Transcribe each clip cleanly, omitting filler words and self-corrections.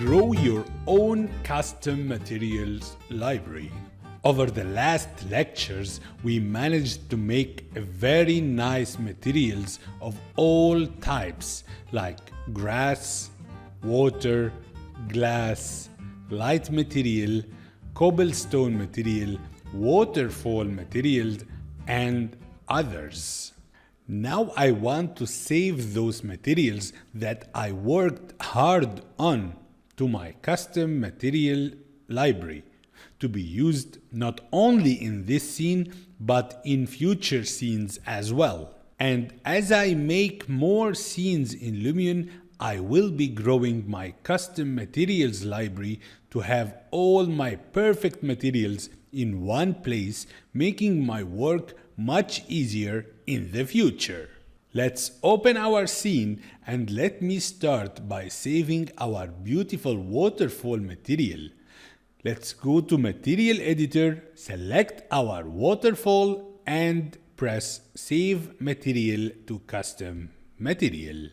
grow your own custom materials library. Over the last lectures, we managed to make very nice materials of all types like grass, water, glass, light material, cobblestone material, waterfall materials, and others. Now I want to save those materials that I worked hard on to my custom material library to be used not only in this scene but in future scenes as well. And as I make more scenes in Lumion, I will be growing my custom materials library to have all my perfect materials in one place, making my work much easier in the future. Let's open our scene and let me start by saving our beautiful waterfall material. Let's go to Material Editor, select our waterfall and press Save Material to Custom Material.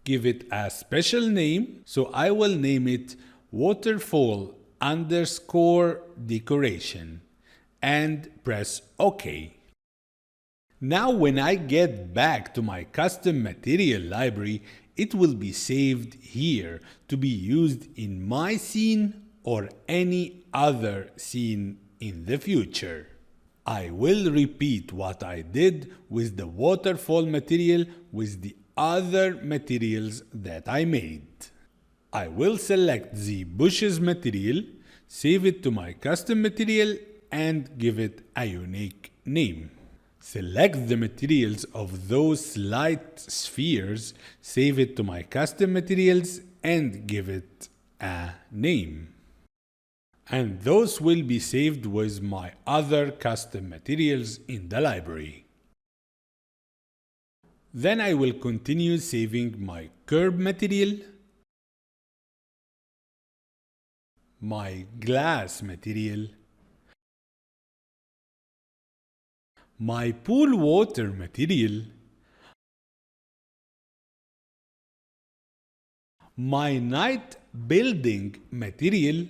Give it a special name, so I will name it Waterfall _ Decoration and press OK. Now when I get back to my custom material library, it will be saved here to be used in my scene or any other scene in the future. I will repeat what I did with the waterfall material with the other materials that I made. I will select the bushes material, save it to my custom material and give it a unique name. Select the materials of those light spheres, save it to my custom materials and give it a name. And those will be saved with my other custom materials in the library. Then I will continue saving my curb material, my glass material, my pool water material, my night building material.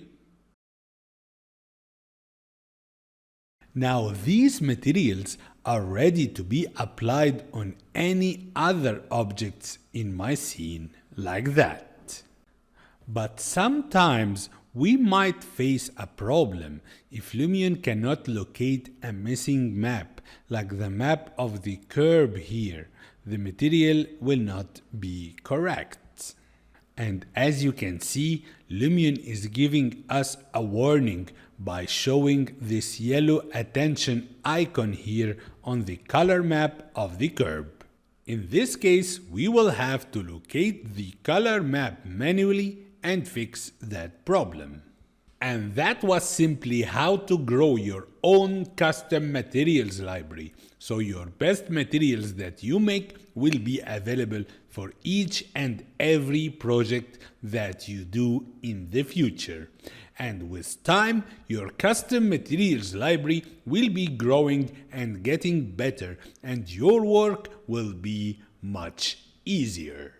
Now these materials are ready to be applied on any other objects in my scene, like that. But sometimes we might face a problem if Lumion cannot locate a missing map, like the map of the curb here. The material will not be correct. And as you can see, Lumion is giving us a warning by showing this yellow attention icon here on the color map of the curb. In this case, we will have to locate the color map manually and fix that problem. And that was simply how to grow your own custom materials library, so your best materials that you make will be available for each and every project that you do in the future. And with time, your custom materials library will be growing and getting better, and your work will be much easier.